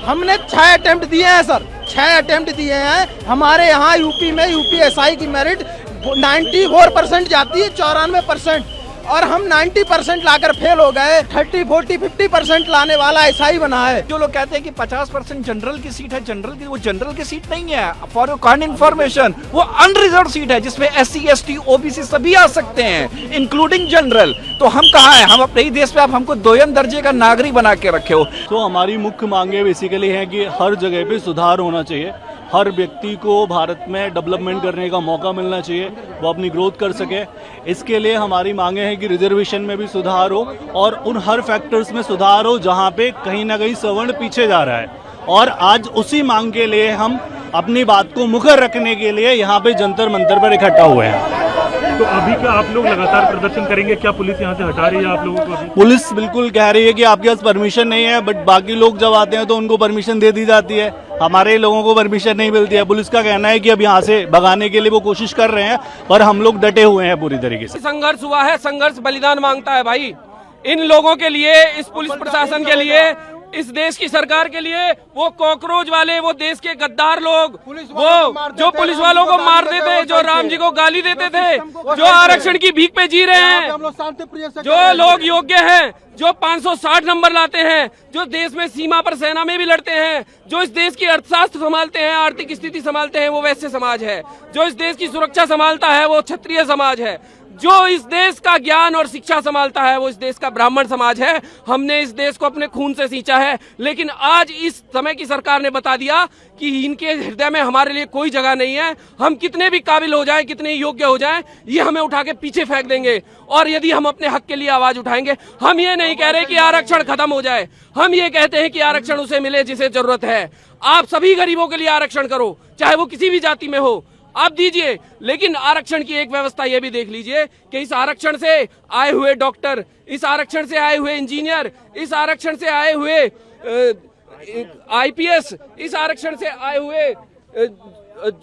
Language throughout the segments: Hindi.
हमने 6 अटेम्प्ट दिए हैं सर, 6 अटेम्प्ट दिए हैं। हमारे यहाँ यूपी में यूपीएसआई की मेरिट 94% जाती है, 94%, और हम 90% लाकर फेल हो गए। 30, 40, 50% लाने वाला एसआई बना है। जो लोग कहते हैं कि 50% जनरल की सीट है, जनरल की, वो जनरल की सीट नहीं है। फॉर योर काइंड इन्फॉर्मेशन, वो अनरिजर्व सीट है जिसमें SC, ST, OBC सभी आ सकते हैं, इंक्लूडिंग जनरल। तो हम कहाँ हैं? हम अपने ही देश पे आप हमको दोयम दर्जे का नागरिक बना के रखे हो। तो हमारी मुख्य मांगे बेसिकली है कि हर जगह पे सुधार होना चाहिए, हर व्यक्ति को भारत में डेवलपमेंट करने का मौका मिलना चाहिए, वो अपनी ग्रोथ कर सके। इसके लिए हमारी मांगे हैं कि रिजर्वेशन में भी सुधार हो और उन हर फैक्टर्स में सुधार हो जहां पे कहीं ना कहीं सवर्ण पीछे जा रहा है। और आज उसी मांग के लिए हम अपनी बात को मुखर रखने के लिए यहाँ पे जंतर मंतर पर इकट्ठा हुए हैं। तो अभी क्या आप लोग लगातार प्रदर्शन करेंगे? क्या पुलिस यहाँ से हटा रही है आप लोगों को अभी? पुलिस बिल्कुल कह रही है कि आपके पास परमिशन नहीं है, बट बाकी लोग जब आते हैं तो उनको परमिशन दे दी जाती है, हमारे लोगों को परमिशन नहीं मिलती है। पुलिस का कहना है कि अब यहाँ से भगाने के लिए वो कोशिश कर रहे हैं, पर हम लोग डटे हुए हैं पूरी तरीके से। संघर्ष हुआ है, संघर्ष बलिदान मांगता है भाई। इन लोगों के लिए, इस पुलिस प्रशासन के लिए, इस देश की सरकार के लिए, वो कॉकरोच वाले, वो देश के गद्दार लोग, वो जो पुलिस वालों को मारते थे, जो राम जी को गाली देते थे, जो आरक्षण की भीख पे जी रहे हैं, जो लोग योग्य हैं, जो 560 नंबर लाते हैं, जो देश में सीमा पर सेना में भी लड़ते हैं, जो इस देश की अर्थशास्त्र संभालते हैं, आर्थिक स्थिति संभालते हैं, वो वैश्य समाज है। जो इस देश की सुरक्षा संभालता है, वो क्षत्रिय समाज है। जो इस देश का ज्ञान और शिक्षा संभालता है, वो इस देश का ब्राह्मण समाज है। हमने इस देश को अपने खून से सींचा है, लेकिन आज इस समय की सरकार ने बता दिया कि इनके हृदय में हमारे लिए कोई जगह नहीं है। हम कितने भी काबिल हो जाएं, कितने योग्य हो जाएं, ये हमें उठा के पीछे फेंक देंगे। और यदि हम अपने हक के लिए आवाज उठाएंगे, हम ये नहीं कह रहे कि आरक्षण खत्म हो जाए, हम ये कहते हैं कि आरक्षण उसे मिले जिसे जरूरत है। आप सभी गरीबों के लिए आरक्षण करो, चाहे वो किसी भी जाति में हो, आप दीजिए। लेकिन आरक्षण की एक व्यवस्था यह भी देख लीजिए कि इस आरक्षण से आए हुए डॉक्टर, इस आरक्षण से आए हुए इंजीनियर, इस आरक्षण से आए हुए IPS, इस आरक्षण से आए हुए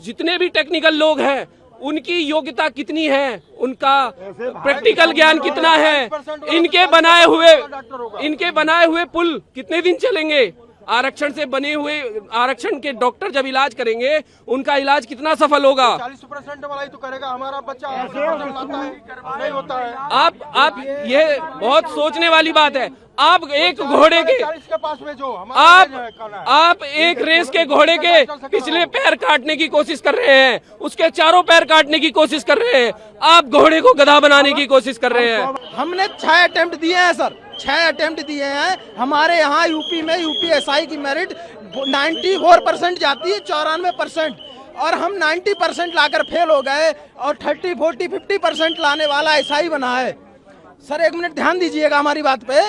जितने भी टेक्निकल लोग हैं, उनकी योग्यता कितनी है, उनका प्रैक्टिकल ज्ञान कितना है, इनके बनाए हुए पुल कितने दिन चलेंगे, आरक्षण से बने हुए आरक्षण के डॉक्टर जब इलाज करेंगे, उनका इलाज कितना सफल होगा। 40% वाला ही तो करेगा, हमारा बच्चा नहीं होता है। आप ये बहुत सोचने वाली बात है। आप एक घोड़े के पास में जो आप एक रेस के घोड़े के पिछले पैर काटने की कोशिश कर रहे हैं, उसके चारों पैर काटने की कोशिश कर रहे हैं। आप घोड़े को गधा बनाने की कोशिश कर रहे हैं। हमने 6 अटेम्प्ट दिए हैं सर, 6 अटेम्प्ट दिए हैं। हमारे यहाँ यूपी में यूपीएसआई की मेरिट 94% जाती है, 94%, और हम 90% लाकर फेल हो गए। और 30, 40, 50% लाने वाला एसआई बना है। सर एक मिनट ध्यान दीजिएगा हमारी बात पे।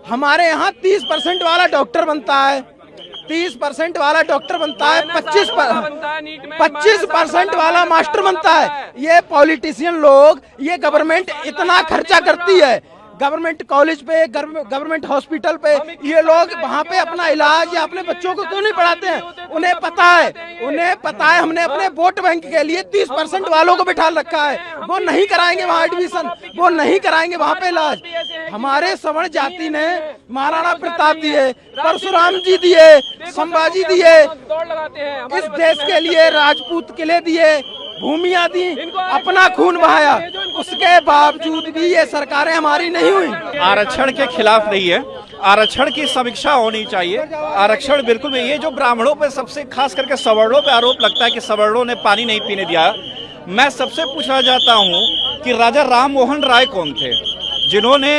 हमारे यहाँ 30% वाला डॉक्टर बनता है, 30% वाला डॉक्टर बनता है, 25% वाला मास्टर बनता है। ये पॉलिटिशियन लोग, ये गवर्नमेंट इतना खर्चा करती है, गवर्नमेंट कॉलेज पे, गवर्नमेंट हॉस्पिटल पे, ये लोग वहाँ पे अपना इलाज या अपने बच्चों को क्यों नहीं पढ़ाते हैं? उन्हें पता है हमने अपने वोट बैंक के लिए 30% वालों को बिठा रखा है। वो नहीं कराएंगे वहाँ एडमिशन, वो नहीं कराएंगे वहाँ पे इलाज। हमारे सवर्ण जाति ने महाराणा प्रताप दिए, परशुराम जी दिए, संभाजी दिए, इस देश के लिए राजपूत किले दिए, भूमियां दी, अपना खून बहाया, उसके बावजूद भी ये सरकारें हमारी नहीं हुई। आरक्षण के खिलाफ नहीं है, आरक्षण की समीक्षा होनी चाहिए। आरक्षण बिल्कुल नहीं। ये जो ब्राह्मणों पे, सबसे खास करके सवर्णों पे आरोप लगता है कि सवर्णों ने पानी नहीं पीने दिया, मैं सबसे पूछना चाहता हूँ कि राजा राम मोहन राय कौन थे, जिन्होंने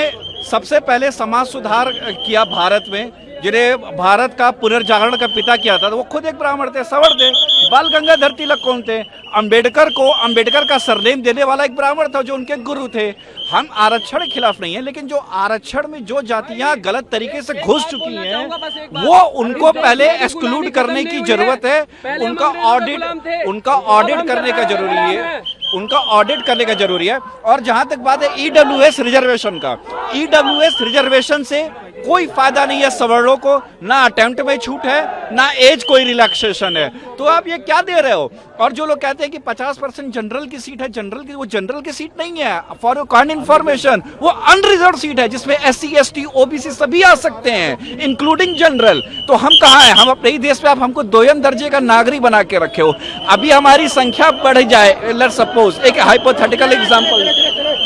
सबसे पहले समाज सुधार किया भारत में, जिन्हें भारत का पुनर्जागरण का पिता किया था? तो वो खुद एक ब्राह्मण थे, सवर्ण थे। बाल गंगाधर तिलक कौन थे? अंबेडकर को अंबेडकर का सरनेम देने वाला एक ब्राह्मण था, जो उनके गुरु थे। हम आरक्षण के खिलाफ नहीं है, लेकिन जो आरक्षण में जो जातियां गलत तरीके से घुस चुकी हैं, वो उनको पहले एक्सक्लूड करने की जरूरत है। उनका ऑडिट करने का जरूरी है। उनका ऑडिट करने का जरूरी है। और जहां तक बात है ईडब्ल्यूएस रिजर्वेशन का, ईडब्ल्यूएस रिजर्वेशन से कोई फायदा नहीं है सवर्णों को, ना अटेम्प्ट में छूट है, ना एज कोई रिलैक्सेशन है। तो आप ये क्या दे रहे हो? और जो लोग कहते हैं कि 50% जनरल की सीट है, जनरल की, वो जनरल की सीट नहीं है। फॉर योर काइंड इंफॉर्मेशन, वो अनरिजर्व सीट है जिसमें SC ST OBC सभी आ सकते हैं, इंक्लूडिंग जनरल। तो हम कहाँ हैं? हम अपने ही देश पे आप हमको दोयम दर्जे का नागरिक बना के रखे हो। अभी हमारी संख्या बढ़ जाए, लेट्स सपोज, एक हाइपोथेटिकल एग्जांपल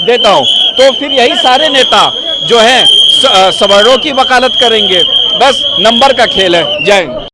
देता हूं, तो फिर यही सारे नेता जो हैं सवर्णों की वकालत करेंगे। बस नंबर का खेल है। जय हिंद।